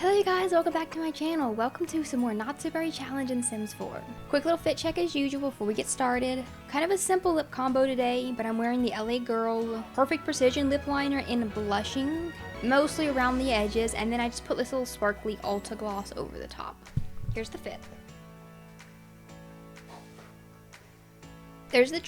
Hello you guys, welcome back to my channel. Welcome to some more Not So Berry Challenge in Sims 4. Quick little fit check as usual before we get started. Kind of a simple lip combo today, but I'm wearing the LA Girl Perfect Precision Lip Liner in Blushing, mostly around the edges, and then I just put this little sparkly Ulta gloss over the top. Here's the fit. There's the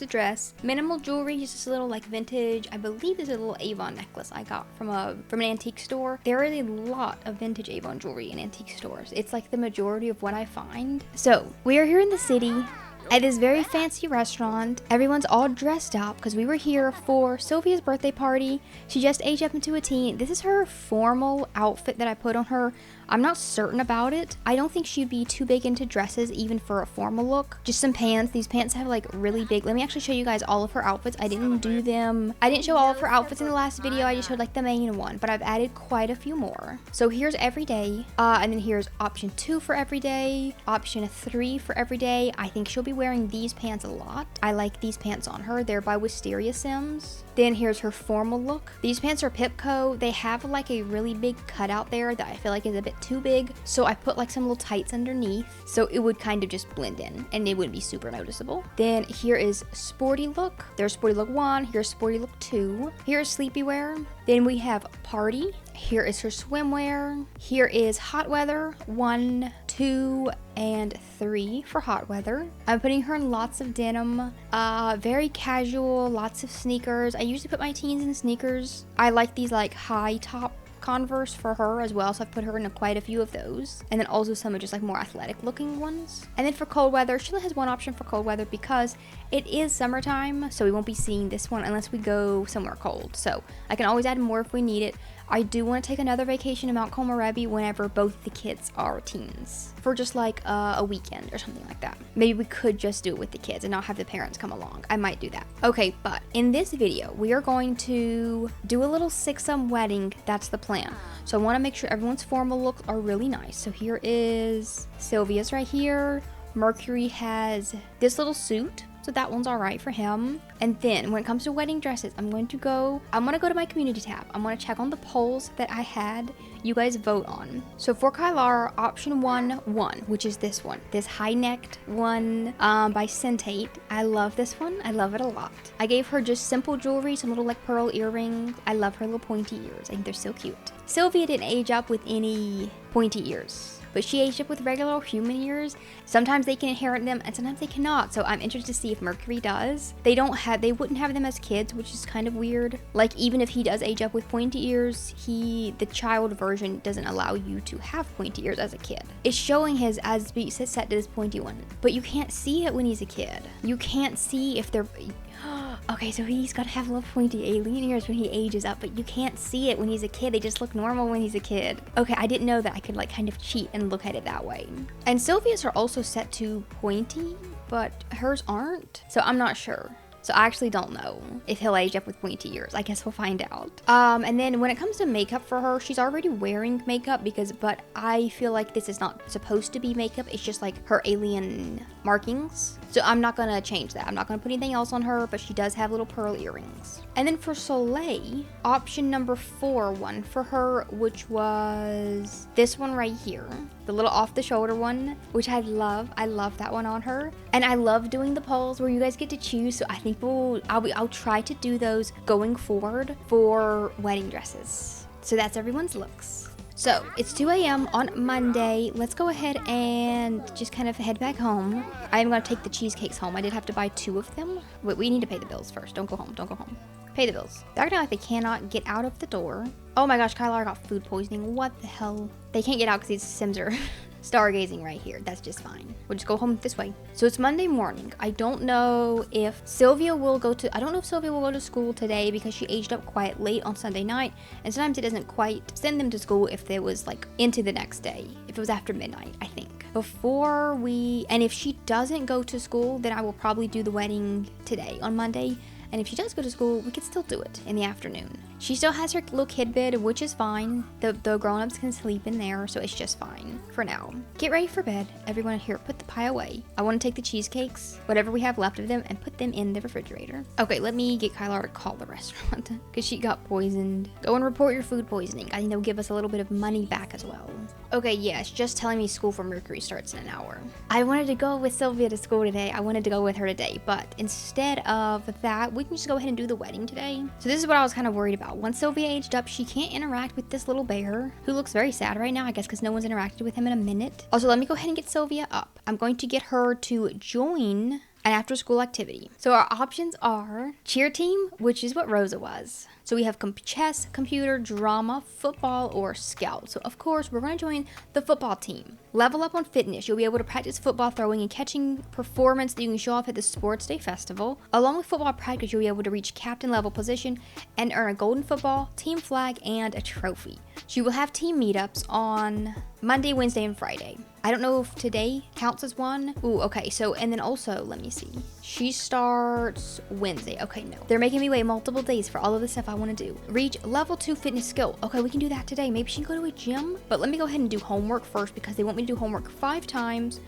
dress. Minimal jewelry, just a little like vintage, I believe this is a little Avon necklace I got from an antique store. There is a lot of vintage Avon jewelry in antique stores. It's like the majority of what I find. So, we are here in the city at this very fancy restaurant. Everyone's all dressed up because we were here for Sophia's birthday party. She just aged up into a teen. This is her formal outfit that I put on her. I'm not certain about it. I don't think she'd be too big into dresses even for a formal look. Just some pants. These pants have like really big. Let me actually show you guys all of her outfits. I didn't show all of her outfits in the last video. I just showed like the main one, but I've added quite a few more. So here's everyday, and then here's option 2 for everyday, option 3 for everyday. I think she'll be wearing these pants a lot. I like these pants on her. They're by Wisteria Sims. Then here's her formal look. These pants are Pipco. They have like a really big cutout there that I feel like is a bit too big, so I put like some little tights underneath so it would kind of just blend in and it wouldn't be super noticeable. Then here is sporty look. There's sporty look 1, here's sporty look 2, here's sleepy wear. Then we have party. Here is her swimwear. Here is hot weather 1, 2, and 3 for hot weather. I'm putting her in lots of denim, very casual, lots of sneakers. I usually put my teens in sneakers. I like these like high top Converse for her as well, so I've put her in quite a few of those, and then also some of just like more athletic looking ones. And then for cold weather, she only has one option for cold weather because it is summertime, so we won't be seeing this one unless we go somewhere cold, so I can always add more if we need it. I do want to take another vacation to Mount Komorebi whenever both the kids are teens, for just like a weekend or something like that. Maybe we could just do it with the kids and not have the parents come along. I might do that. Okay, but in this video, we are going to do a little Sixam wedding. That's the plan. So I want to make sure everyone's formal looks are really nice. So here is Sylvia's right here. Mercury has this little suit, so that one's all right for him. And then when it comes to wedding dresses, I'm gonna go to my community tab. I'm gonna check on the polls that I had you guys vote on. So for Kylar, option 1, which is this one, this high-necked one by Centate. I love this one. I love it a lot. I gave her just simple jewelry, some little like pearl earrings. I love her little pointy ears. I think they're so cute. Sylvia didn't age up with any pointy ears, but she aged up with regular human ears. Sometimes they can inherit them and sometimes they cannot. So I'm interested to see if Mercury does. They wouldn't have them as kids, which is kind of weird. Like even if he does age up with pointy ears, the child version doesn't allow you to have pointy ears as a kid. It's showing his as set to this pointy one, but you can't see it when he's a kid. You can't see if they're okay, so he's got to have little pointy alien ears when he ages up, but you can't see it when he's a kid. They just look normal when he's a kid. Okay, I didn't know that I could like kind of cheat and look at it that way. And Sylvia's are also set to pointy, but hers aren't. So I'm not sure. So I actually don't know if he'll age up with pointy ears. I guess we'll find out. And then when it comes to makeup for her, she's already wearing makeup but I feel like this is not supposed to be makeup. It's just like her alien markings. So I'm not gonna change that. I'm not gonna put anything else on her, but she does have little pearl earrings. And then for Soleil, option number 4 one for her, which was this one right here. The little off the shoulder one, which I love. I love that one on her. And I love doing the polls where you guys get to choose. So I think I'll try to do those going forward for wedding dresses. So that's everyone's looks. So it's 2 a.m. on Monday. Let's go ahead and just kind of head back home. I'm gonna take the cheesecakes home. I did have to buy 2 of them. Wait, we need to pay the bills first. Don't go home. Don't go home. Pay the bills. They're acting like they cannot get out of the door. Oh my gosh, Kylar got food poisoning. What the hell? They can't get out because these Sims are stargazing right here. That's just fine. We'll just go home this way. So it's Monday morning. I don't know if Sylvia will go to school today because she aged up quite late on Sunday night, and sometimes it doesn't quite send them to school if it was like into the next day, if it was after midnight, I think. And if she doesn't go to school, then I will probably do the wedding today on Monday. And if she does go to school, we could still do it in the afternoon. She still has her little kid bed, which is fine. The grown-ups can sleep in there, so it's just fine for now. Get ready for bed. Everyone here, put the pie away. I want to take the cheesecakes, whatever we have left of them, and put them in the refrigerator. Okay, let me get Kylar to call the restaurant because she got poisoned. Go and report your food poisoning. I think they'll give us a little bit of money back as well. Okay, yeah, it's just telling me school for Mercury starts in an hour. I wanted to go with Sophia to school today. I wanted to go with her today, but instead of that, we can just go ahead and do the wedding today. So this is what I was kind of worried about. Once Sophia aged up, she can't interact with this little bear who looks very sad right now, I guess because no one's interacted with him in a minute. Also, let me go ahead and get Sophia up. I'm going to get her to join an after school activity. So our options are cheer team, which is what Rosa was. So we have chess, computer, drama, football, or scout. So of course, we're going to join the football team. Level up on fitness. You'll be able to practice football throwing and catching performance that you can show off at the Sports Day Festival. Along with football practice, you'll be able to reach captain level position and earn a golden football, team flag, and a trophy. So you will have team meetups on Monday, Wednesday, and Friday. I don't know if today counts as one. Ooh, okay. So, and then also, let me see. She starts Wednesday. Okay, no. They're making me wait multiple days for all of the stuff I want to do. Reach level 2 fitness skill. Okay, we can do that today. Maybe she can go to a gym. But let me go ahead and do homework first because they want me to do homework 5 times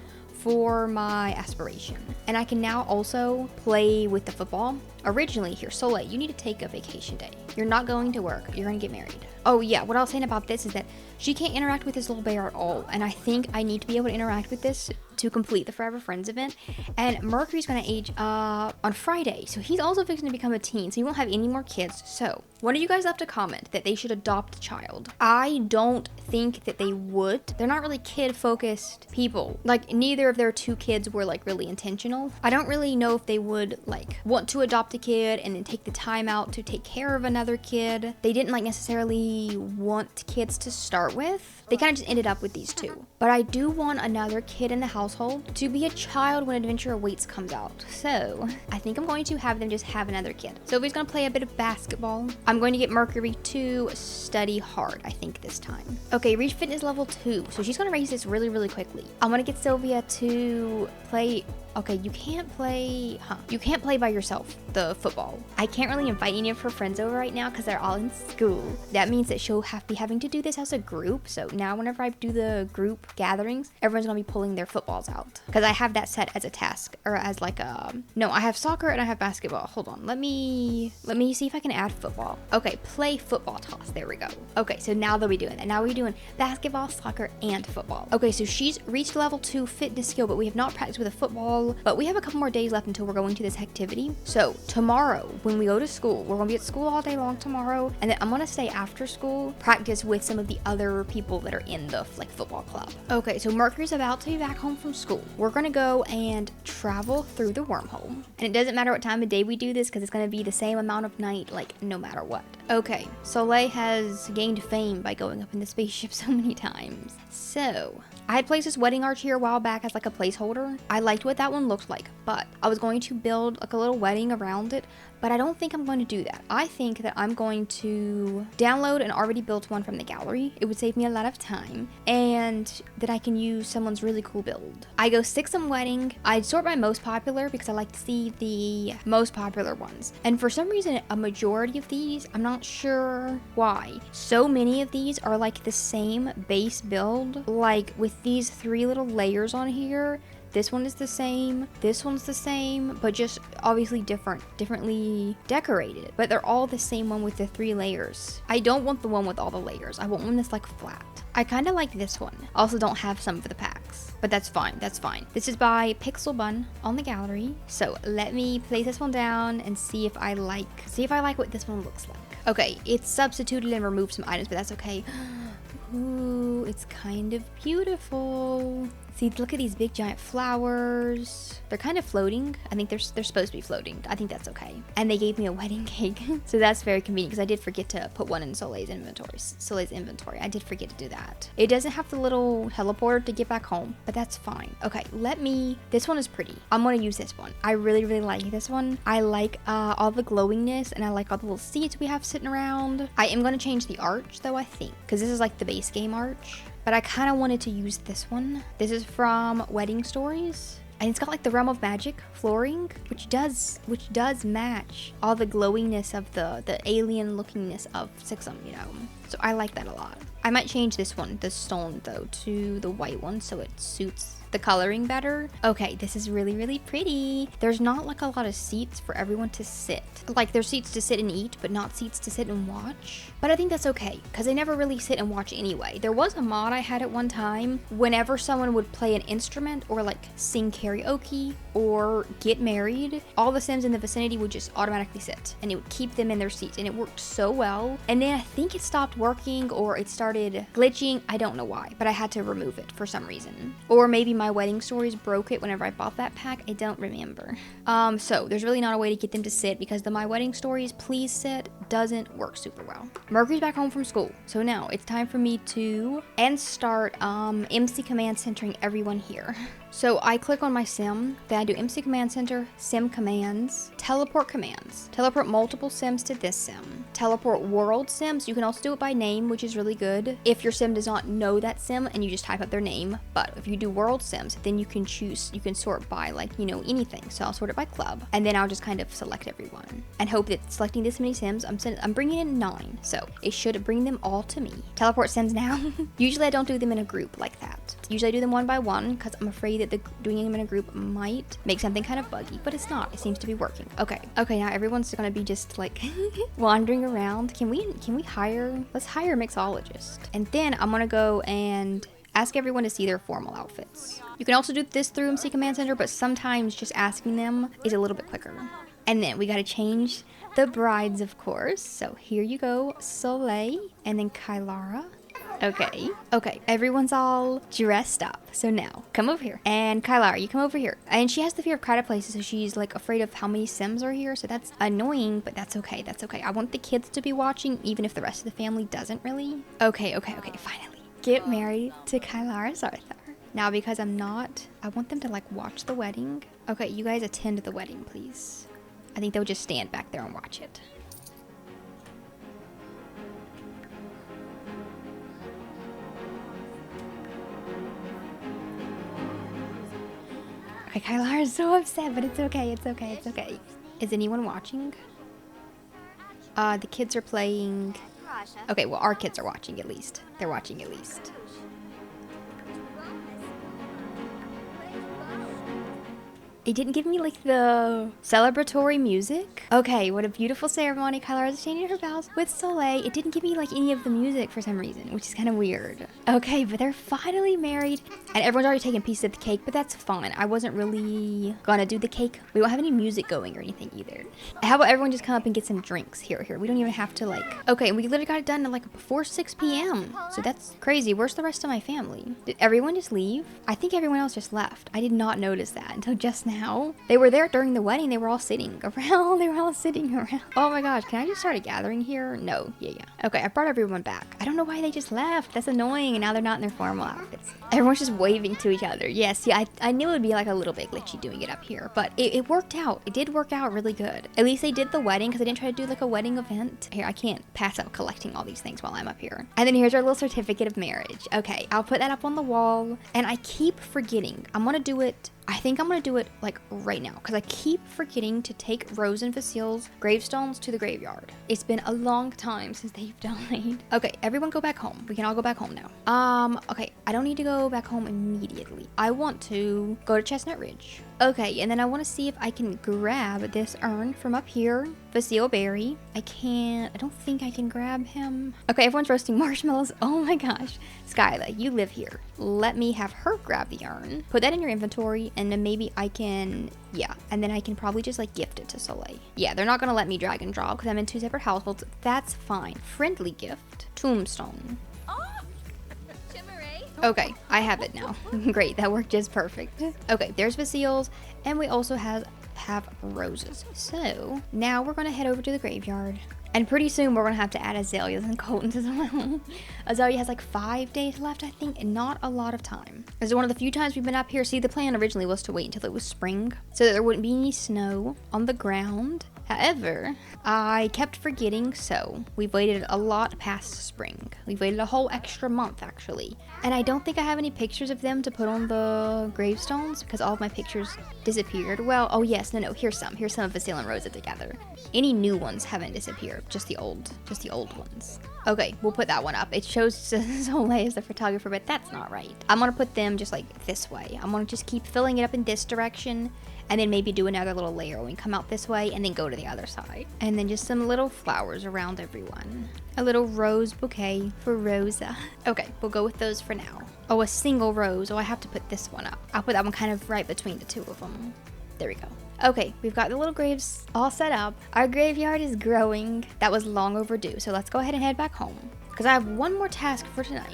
for my aspiration. And I can now also play with the football. Originally here, Soleil, you need to take a vacation day. You're not going to work. You're going to get married. Oh yeah, what I was saying about this is that she can't interact with this little bear at all. And I think I need to be able to interact with this to complete the Forever Friends event. And Mercury's going to age on Friday. So he's also fixing to become a teen. So he won't have any more kids. So one of you guys left a comment that they should adopt a child. I don't think that they would. They're not really kid-focused people. Like, neither of their 2 kids were, like, really intentional. I don't really know if they would, like, want to adopt a kid and then take the time out to take care of another kid. They didn't, like, necessarily want kids to start with. They kind of just ended up with these 2. But I do want another kid in the household to be a child when Adventure Awaits comes out. So I think I'm going to have them just have another kid. Sophie's going to play a bit of basketball. I'm going to get Mercury to study hard, I think, this time. Okay, reach fitness level 2. So she's going to raise this really, really quickly. I'm going to get Sophia to play. Okay, you can't play, You can't play by yourself, the football. I can't really invite any of her friends over right now because they're all in school. That means that she'll be having to do this as a group. So now whenever I do the group gatherings, everyone's gonna be pulling their footballs out. Because I have that set as a task, or as like a, no, I have soccer and I have basketball. Hold on, let me see if I can add football. Okay, play football toss, there we go. Okay, so now they'll be doing that. Now we're doing basketball, soccer, and football. Okay, so she's reached level 2 fitness skill, but we have not practiced with a football. But we have a couple more days left until we're going to this activity. So tomorrow, when we go to school, we're going to be at school all day long tomorrow. And then I'm going to stay after school, practice with some of the other people that are in the like football club. Okay, so Mercury's about to be back home from school. We're going to go and travel through the wormhole. And it doesn't matter what time of day we do this because it's going to be the same amount of night, like no matter what. Okay, Soleil has gained fame by going up in the spaceship so many times. So I had placed this wedding arch here a while back as like a placeholder. I liked what that one looked like, but I was going to build like a little wedding around it, but I don't think I'm going to do that. I think that I'm going to download an already built one from the gallery. It would save me a lot of time, and that I can use someone's really cool build. I go Sixam wedding. I'd sort by most popular because I like to see the most popular ones. And for some reason, a majority of these, I'm not sure why, so many of these are like the same base build, like with these 3 little layers on here. This one is the same, this one's the same, but just obviously differently decorated. But they're all the same one with the 3 layers. I don't want the one with all the layers. I want one that's like flat. I kind of like this one. Also don't have some of the packs, but that's fine, that's fine. This is by Pixel Bun on the gallery. So let me place this one down and see if I like what this one looks like. Okay, it's substituted and removed some items, but that's okay. Ooh, it's kind of beautiful. See, look at these big giant flowers. They're kind of floating. I think they're supposed to be floating. I think that's okay. And they gave me a wedding cake. So that's very convenient because I did forget to put one in Soleil's inventory. I did forget to do that. It doesn't have the little teleporter to get back home, but that's fine. Okay, this one is pretty. I'm gonna use this one. I really, really like this one. I like all the glowingness, and I like all the little seats we have sitting around. I am gonna change the arch though, I think, because this is like the base game arch. But I kind of wanted to use this one. This is from Wedding Stories. And it's got like the Realm of Magic flooring, which does match all the glowiness of the alien lookingness of Sixam, you know. So I like that a lot. I might change this one, the stone though, to the white one so it suits the coloring better. Okay, this is really, really pretty. There's not like a lot of seats for everyone to sit. Like there's seats to sit and eat, but not seats to sit and watch. But I think that's okay, because they never really sit and watch anyway. There was a mod I had at one time. Whenever someone would play an instrument or like sing karaoke or get married, all the Sims in the vicinity would just automatically sit and it would keep them in their seats, and it worked so well. And then I think it stopped working or it started glitching. I don't know why, but I had to remove it for some reason. Or maybe my wedding stories broke it whenever I bought that pack. I don't remember. So there's really not a way to get them to sit, because the my wedding stories please sit doesn't work super well. Mercury's back home from school, so now it's time for me to start MC command centering everyone here. So I click on my sim, then I do MC command center, sim commands, teleport commands. Teleport multiple sims to this sim. Teleport world sims. You can also do it by name, which is really good if your sim does not know that sim and you just type up their name. But if you do world sims, then you can sort by like, you know, anything. So I'll sort it by club, and then I'll just kind of select everyone and hope that selecting this many sims, I'm bringing in 9. So it should bring them all to me. Teleport sims now. Usually I don't do them in a group like that. Usually I do them one by one because I'm afraid that doing them in a group might make something kind of buggy, but it's not. It seems to be working. Okay, now everyone's gonna be just like wandering around. Can we let's hire a mixologist. And then I'm gonna go and ask everyone to see their formal outfits. You can also do this through MC Command Center, but sometimes just asking them is a little bit quicker. And then we gotta change the brides, of course. So here you go, Soleil, and then Kylara. Okay, everyone's all dressed up. So now, come over here. And Kylara, you come over here. And she has the fear of crowded places, so she's like afraid of how many Sims are here. So that's annoying, but that's okay. I want the kids to be watching, even if the rest of the family doesn't really. Okay, finally. Get married to Kylara's Arthur. Now, because I want them to like watch the wedding. Okay, you guys attend the wedding, please. I think they'll just stand back there and watch it. Okay, Kylar is so upset, but it's okay. Is anyone watching? The kids are playing. Okay, well, our kids are watching at least. They're watching at least. It didn't give me like the celebratory music. Okay, what a beautiful ceremony. Kylara is changing her vows with Soleil. It didn't give me like any of the music for some reason, which is kind of weird. Okay, but they're finally married, and everyone's already taking pieces of the cake, but that's fine. I wasn't really gonna do the cake. We don't have any music going or anything either. How about everyone just come up and get some drinks? Here. We don't even have to like... Okay, we literally got it done at like before 6 p.m. So that's crazy. Where's the rest of my family? Did everyone just leave? I think everyone else just left. I did not notice that until just now. They were there during the wedding. They were all sitting around. Oh my gosh, can I just start a gathering here? No, yeah. Okay, I brought everyone back. I don't know why they just left. That's annoying, and now they're not in their formal outfits. Everyone's just waving to each other. Yes, yeah, I knew it would be like a little bit glitchy doing it up here, but it worked out. It did work out really good. At least they did the wedding, because I didn't try to do like a wedding event. Here, I can't pass up collecting all these things while I'm up here. And then here's our little certificate of marriage. Okay, I'll put that up on the wall, and I keep forgetting. I think I'm gonna do it like right now, because I keep forgetting to take Rose and Vasile's gravestones to the graveyard. It's been a long time since they've died. Okay, everyone go back home. We can all go back home now. Okay, I don't need to go back home immediately. I want to go to Chestnut Ridge. Okay, and then I want to see if I can grab this urn from up here. Vasile Berry. I don't think I can grab him. Okay, everyone's roasting marshmallows. Oh my gosh. Skyla, you live here. Let me have her grab the urn. Put that in your inventory, and then maybe I can, yeah. And then I can probably just like gift it to Soleil. Yeah, they're not gonna let me drag and drop because I'm in 2 separate households. That's fine. Friendly gift. Tombstone. Okay, I have it now. Great, that worked just perfect. Okay, there's Vasile's, and we also have Roses. So now we're gonna head over to the graveyard. And pretty soon we're gonna have to add Azaleas and Coltons as well. Azalea has like 5 days left, I think, and not a lot of time. This is one of the few times we've been up here. See, the plan originally was to wait until it was spring so that there wouldn't be any snow on the ground. However, I kept forgetting, so we've waited a lot past spring. We've waited a whole extra month, actually. And I don't think I have any pictures of them to put on the gravestones because all of my pictures disappeared. Well, oh yes, no, here's some. Here's some of Vasile and Rosa together. Any new ones haven't disappeared, just the old ones. Okay, we'll put that one up. It shows Soleil as the photographer, but that's not right. I'm gonna put them just like this way. I'm gonna just keep filling it up in this direction, and then maybe do another little layer when we come out this way, and then go to the other side. And then just some little flowers around everyone. A little rose bouquet for Rosa. Okay, we'll go with those for now. Oh, a single rose. Oh, I have to put this one up. I'll put that one kind of right between the two of them. There we go. Okay, we've got the little graves all set up. Our graveyard is growing. That was long overdue, so let's go ahead and head back home, because I have one more task for tonight.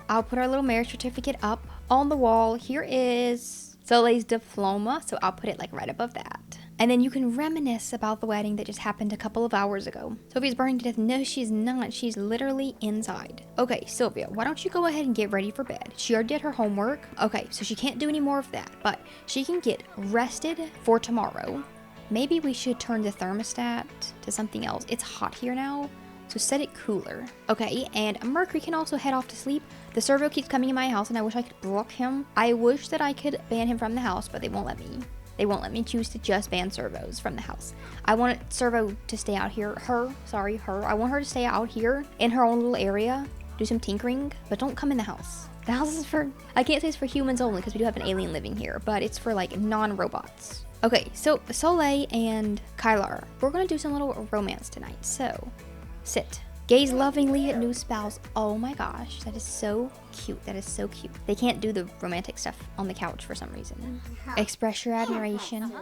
I'll put our little marriage certificate up on the wall. Here is Soleil's diploma, so I'll put it like right above that. And then you can reminisce about the wedding that just happened a couple of hours ago. Sophia's burning to death. No, she's not. She's literally inside. Okay, Sophia, why don't you go ahead and get ready for bed? She already did her homework. Okay, so she can't do any more of that, but she can get rested for tomorrow. Maybe we should turn the thermostat to something else. It's hot here now, so set it cooler. Okay, and Mercury can also head off to sleep. The servo keeps coming in my house, and I wish I could block him. I wish that I could ban him from the house, but they won't let me. They won't let me choose to just ban servos from the house. I want servo to stay out here. Her. I want her to stay out here in her own little area, do some tinkering, but don't come in the house. The house is for, I can't say it's for humans only because we do have an alien living here, but it's for like non-robots. Okay, so Soleil and Kylar, we're gonna do some little romance tonight. So, sit. Gaze lovingly at new spouse. Oh my gosh, that is so cute. That is so cute. They can't do the romantic stuff on the couch for some reason. Express your admiration.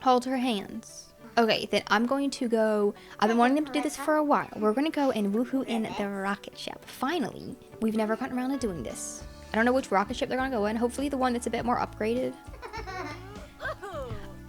Hold her hands. Okay, then I'm going to go. I've been wanting them to do this for a while. We're going to go and woohoo in the rocket ship. Finally, we've never gotten around to doing this. I don't know which rocket ship they're going to go in. Hopefully the one that's a bit more upgraded.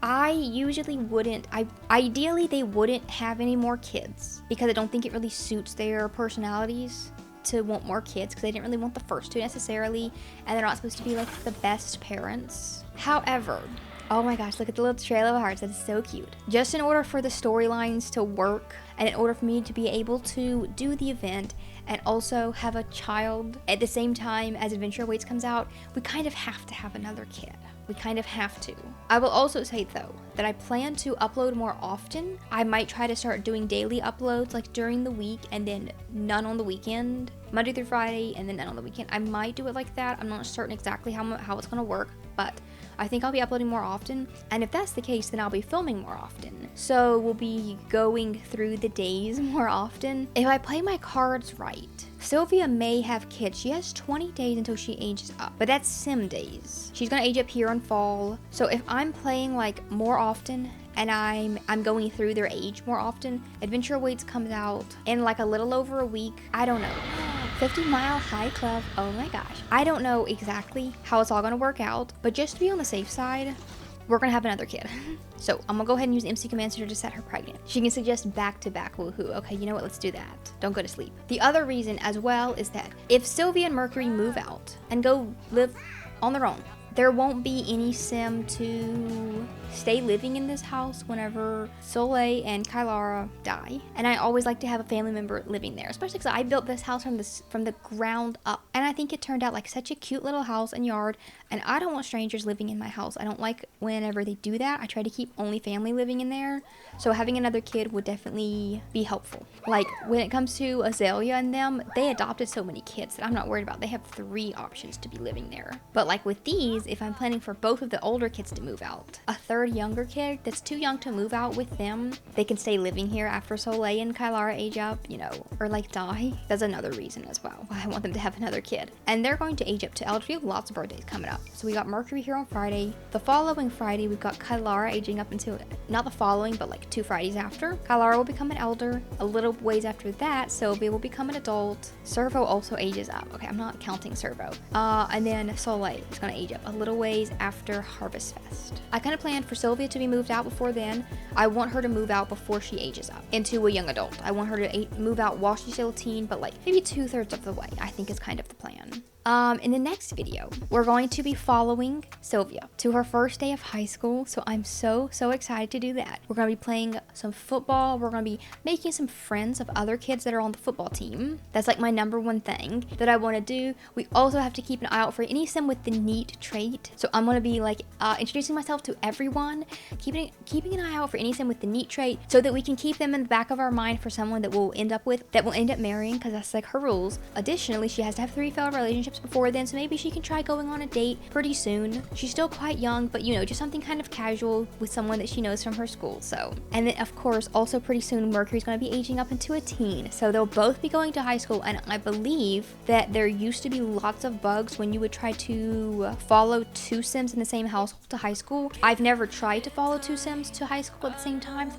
I usually wouldn't, ideally they wouldn't have any more kids because I don't think it really suits their personalities to want more kids because they didn't really want the first two necessarily, and they're not supposed to be like the best parents. However, oh my gosh, look at the little trail of hearts. That is so cute. Just in order for the storylines to work and in order for me to be able to do the event and also have a child at the same time as Adventure Awaits comes out, we kind of have to have another kid. We kind of have to. I will also say though, that I plan to upload more often. I might try to start doing daily uploads like during the week and then none on the weekend. Monday through Friday and then none on the weekend. I might do it like that. I'm not certain exactly how it's gonna work, but I think I'll be uploading more often. And if that's the case, then I'll be filming more often. So we'll be going through the days more often. If I play my cards right, Sophia may have kids. She has 20 days until she ages up, but that's sim days. She's gonna age up here in fall. So if I'm playing like more often and I'm going through their age more often, Adventure Awaits comes out in like a little over a week. I don't know. 50 Mile High Club. Oh my gosh. I don't know exactly how it's all gonna work out, but just to be on the safe side, we're gonna have another kid. So I'm gonna go ahead and use MC Command Center to set her pregnant. She can suggest back-to-back woohoo. Okay, you know what? Let's do that. Don't go to sleep. The other reason as well is that if Sylvia and Mercury move out and go live on their own, there won't be any sim to stay living in this house whenever Soleil and Kylara die. And I always like to have a family member living there, especially because I built this house from the ground up. And I think it turned out like such a cute little house and yard. And I don't want strangers living in my house. I don't like whenever they do that. I try to keep only family living in there. So having another kid would definitely be helpful. Like when it comes to Azalea and them, they adopted so many kids that I'm not worried about. They have 3 options to be living there. But like with these, if I'm planning for both of the older kids to move out, a third younger kid that's too young to move out with them, they can stay living here after Soleil and Kylara age up, you know, or like die. That's another reason as well why I want them to have another kid. And they're going to age up to elder. We have lots of birthdays coming up. So we got Mercury here on Friday. The following Friday, we've got Kylara aging up into, not the following, but like 2 Fridays after. Kylara will become an elder. A little ways after that, Sylvia will become an adult. Servo also ages up. Okay, I'm not counting Servo. And then Soleil is going to age up a little ways after Harvest Fest. I kind of planned for Sylvia to be moved out before then. I want her to move out before she ages up into a young adult. I want her to move out while she's still a teen, but like maybe 2/3 of the way, I think is kind of the plan. In the next video, we're going to be following Sylvia to her first day of high school, so I'm so excited to do that. We're going to be playing some football. We're going to be making some friends of other kids that are on the football team. That's like my number one thing that I want to do. We also have to keep an eye out for any sim with the neat trait. So I'm going to be like introducing myself to everyone, keeping an eye out for any sim with the neat trait so that we can keep them in the back of our mind for someone that we'll end up marrying, because that's like her rules. Additionally, she has to have 3 failed relationships before then, so maybe she can try going on a date pretty soon. She's still quite young, but you know, just something kind of casual with someone that she knows from her school. So, and then of course, also pretty soon, Mercury's going to be aging up into a teen, so they'll both be going to high school. And I believe that there used to be lots of bugs when you would try to follow 2 sims in the same household to high school. I've never tried to follow 2 sims to high school at the same time,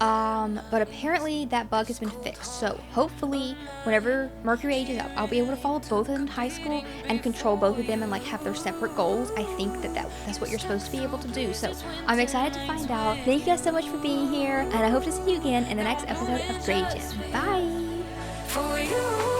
but apparently that bug has been fixed. So hopefully, whenever Mercury ages up, I'll be able to follow both of them to high school and control both of them and like have their separate goals. I think that's what you're supposed to be able to do. So I'm excited to find out. Thank you guys so much for being here, and I hope to see you again in the next episode of Grade Gym. Bye! For you.